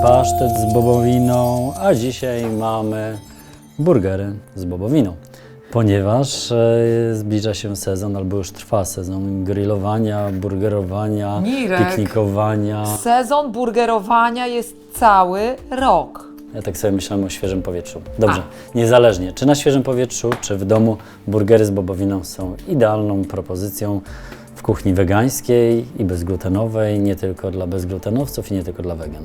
pasztet z bobowiną, a dzisiaj mamy burgery z bobowiną. Ponieważ zbliża się sezon, albo już trwa sezon grillowania, burgerowania, Mirek, piknikowania. sezon burgerowania jest cały rok. Ja tak sobie myślałem o świeżym powietrzu. Dobrze, niezależnie czy na świeżym powietrzu, czy w domu, burgery z bobowiną są idealną propozycją w kuchni wegańskiej i bezglutenowej, nie tylko dla bezglutenowców i nie tylko dla wegan.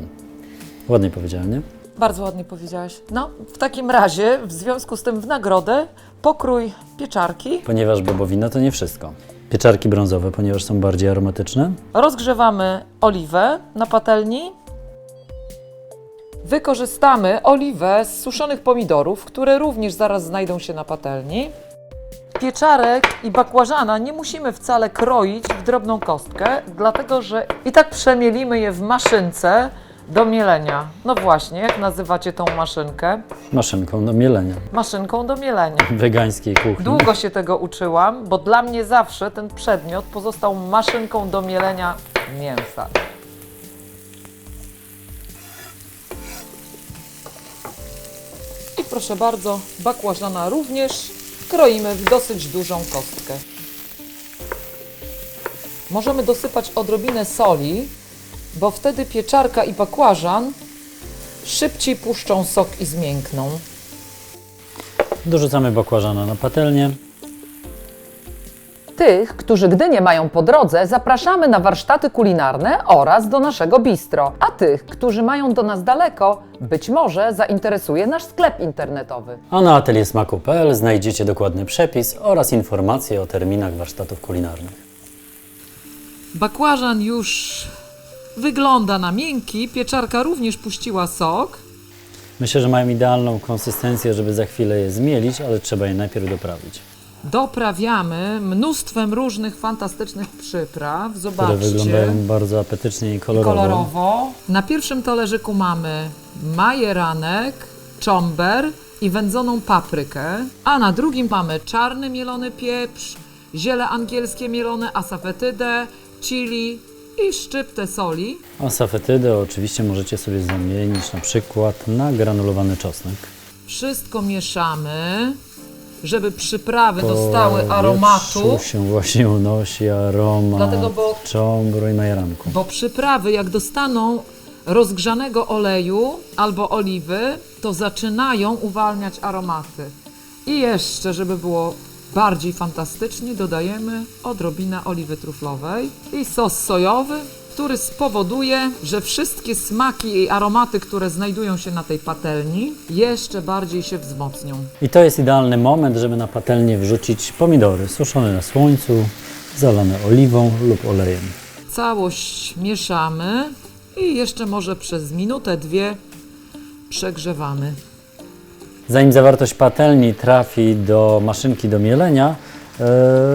Ładnie powiedziałem, nie? Bardzo ładnie powiedziałeś. No, w takim razie, w związku z tym w nagrodę pokrój pieczarki. Ponieważ bobowina to nie wszystko. Pieczarki brązowe, ponieważ są bardziej aromatyczne. Rozgrzewamy oliwę na patelni. Wykorzystamy oliwę z suszonych pomidorów, które również zaraz znajdą się na patelni. Pieczarek i bakłażana nie musimy wcale kroić w drobną kostkę, dlatego że i tak przemielimy je w maszynce do mielenia. No właśnie, jak nazywacie tą maszynkę? Maszynką do mielenia. Maszynką do mielenia. Wegańskiej kuchni. Długo się tego uczyłam, bo dla mnie zawsze ten przedmiot pozostał maszynką do mielenia mięsa. I proszę bardzo, bakłażana również kroimy w dosyć dużą kostkę. Możemy dosypać odrobinę soli, bo wtedy pieczarka i bakłażan szybciej puszczą sok i zmiękną. Dorzucamy bakłażana na patelnię. Tych, którzy Gdynię mają po drodze, zapraszamy na warsztaty kulinarne oraz do naszego bistro. A tych, którzy mają do nas daleko, być może zainteresuje nasz sklep internetowy. A na ateliersmaku.pl znajdziecie dokładny przepis oraz informacje o terminach warsztatów kulinarnych. Bakłażan już wygląda na miękki, pieczarka również puściła sok. Myślę, że mają idealną konsystencję, żeby za chwilę je zmielić, ale trzeba je najpierw doprawić. Doprawiamy mnóstwem różnych fantastycznych przypraw. Które Zobaczcie. wyglądają bardzo apetycznie i kolorowo. Kolorowo. Na pierwszym talerzyku mamy majeranek, czomber i wędzoną paprykę, a na drugim mamy czarny mielony pieprz, ziele angielskie mielone, asafetydę, chili i szczyptę soli. Asafetydę oczywiście możecie sobie zamienić na przykład na granulowany czosnek. Wszystko mieszamy, żeby przyprawy dostały aromatu. powietrzu się właśnie unosi aromat Dlatego, bo- czombru i majeranku. Bo przyprawy, jak dostaną rozgrzanego oleju albo oliwy, to zaczynają uwalniać aromaty. I jeszcze, żeby było bardziej fantastycznie, dodajemy odrobinę oliwy truflowej i sos sojowy, który spowoduje, że wszystkie smaki i aromaty, które znajdują się na tej patelni, jeszcze bardziej się wzmocnią. I to jest idealny moment, żeby na patelnię wrzucić pomidory suszone na słońcu, zalane oliwą lub olejem. Całość mieszamy i jeszcze może przez minutę, dwie przegrzewamy. Zanim zawartość patelni trafi do maszynki do mielenia,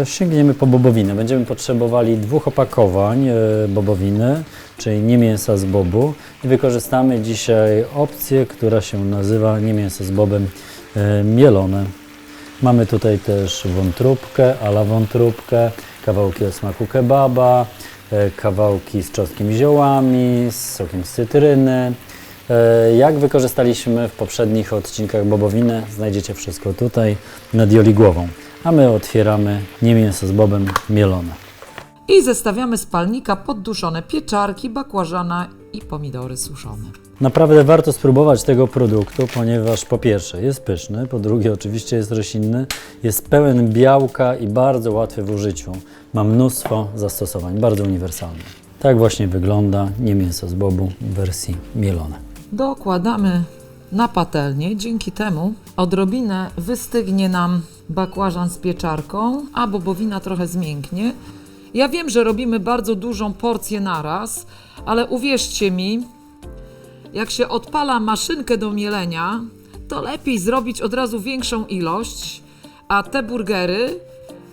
sięgniemy po bobowinę. Będziemy potrzebowali 2 opakowań bobowiny, czyli nie mięsa z bobu. I wykorzystamy dzisiaj opcję, która się nazywa nie mięso z bobem mielone. Mamy tutaj też wątróbkę, ala wątróbkę, kawałki o smaku kebaba, kawałki z czosnkiem i ziołami, z sokiem z cytryny. Jak wykorzystaliśmy w poprzednich odcinkach bobowinę, znajdziecie wszystko tutaj nad Joli głową. A my otwieramy nie mięso z bobem mielone. I zestawiamy z palnika podduszone pieczarki, bakłażana i pomidory suszone. Naprawdę warto spróbować tego produktu, ponieważ po pierwsze jest pyszny, po drugie oczywiście jest roślinny, jest pełen białka i bardzo łatwy w użyciu. Ma mnóstwo zastosowań, bardzo uniwersalny. Tak właśnie wygląda nie mięso z bobu w wersji mielone. Dokładamy na patelnię, dzięki temu odrobinę wystygnie nam bakłażan z pieczarką, a bobowina trochę zmięknie. Ja wiem, że robimy bardzo dużą porcję naraz, ale uwierzcie mi, jak się odpala maszynkę do mielenia, to lepiej zrobić od razu większą ilość, a te burgery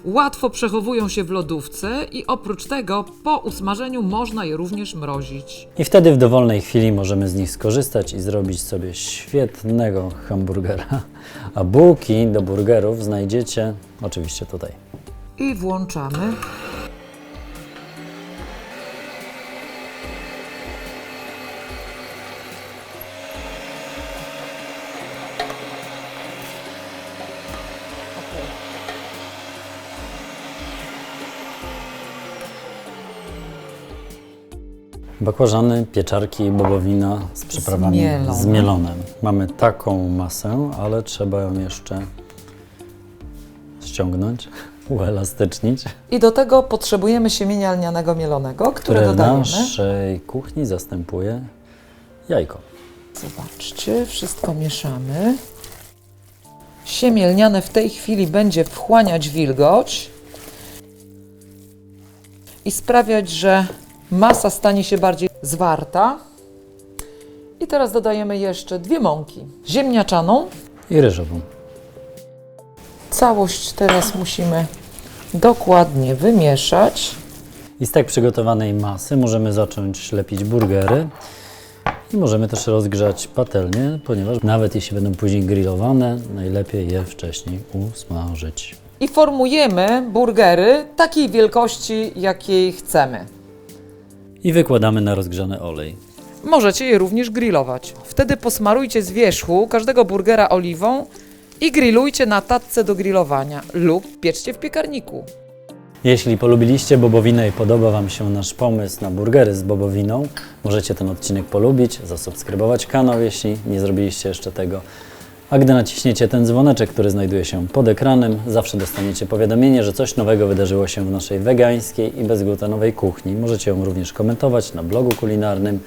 łatwo przechowują się w lodówce i oprócz tego po usmażeniu można je również mrozić. I wtedy w dowolnej chwili możemy z nich skorzystać i zrobić sobie świetnego hamburgera. A bułki do burgerów znajdziecie oczywiście tutaj. I włączamy. Bakłażany, pieczarki, bobowina z przyprawami Zmielone. zmielone. Mamy taką masę, ale trzeba ją jeszcze ściągnąć, uelastycznić, I do tego potrzebujemy siemienia lnianego mielonego, które które w dodajemy. naszej kuchni zastępuje jajko. Zobaczcie, wszystko mieszamy. Siemię lniane w tej chwili będzie wchłaniać wilgoć i sprawiać, że masa stanie się bardziej zwarta. I teraz dodajemy jeszcze 2 mąki. Ziemniaczaną. I ryżową. Całość teraz musimy dokładnie wymieszać. I z tak przygotowanej masy możemy zacząć lepić burgery i możemy też rozgrzać patelnię, ponieważ nawet jeśli będą później grillowane, najlepiej je wcześniej usmażyć. I formujemy burgery takiej wielkości, jakiej chcemy. I wykładamy na rozgrzany olej. Możecie je również grillować. Wtedy posmarujcie z wierzchu każdego burgera oliwą i grillujcie na tatce do grillowania lub pieczcie w piekarniku. Jeśli polubiliście bobowinę i podoba Wam się nasz pomysł na burgery z bobowiną, możecie ten odcinek polubić, zasubskrybować kanał, jeśli nie zrobiliście jeszcze tego. A gdy naciśniecie ten dzwoneczek, który znajduje się pod ekranem, zawsze dostaniecie powiadomienie, że coś nowego wydarzyło się w naszej wegańskiej i bezglutenowej kuchni. Możecie ją również komentować na blogu kulinarnym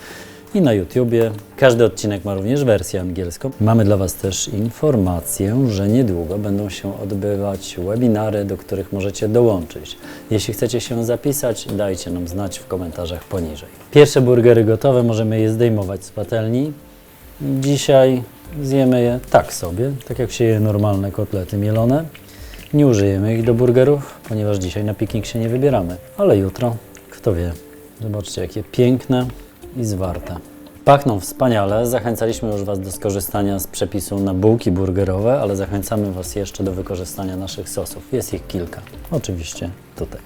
i na YouTubie. Każdy odcinek ma również wersję angielską. Mamy dla Was też informację, że niedługo będą się odbywać webinary, do których możecie dołączyć. Jeśli chcecie się zapisać, dajcie nam znać w komentarzach poniżej. Pierwsze burgery gotowe, możemy je zdejmować z patelni. Dzisiaj zjemy je tak sobie, tak jak się je normalne kotlety mielone. Nie użyjemy ich do burgerów, ponieważ dzisiaj na piknik się nie wybieramy. Ale jutro, kto wie. Zobaczcie, jakie piękne i zwarte. Pachną wspaniale. Zachęcaliśmy już Was do skorzystania z przepisu na bułki burgerowe, ale zachęcamy Was jeszcze do wykorzystania naszych sosów. Jest ich kilka. Oczywiście tutaj.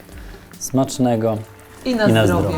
Smacznego I na zdrowie.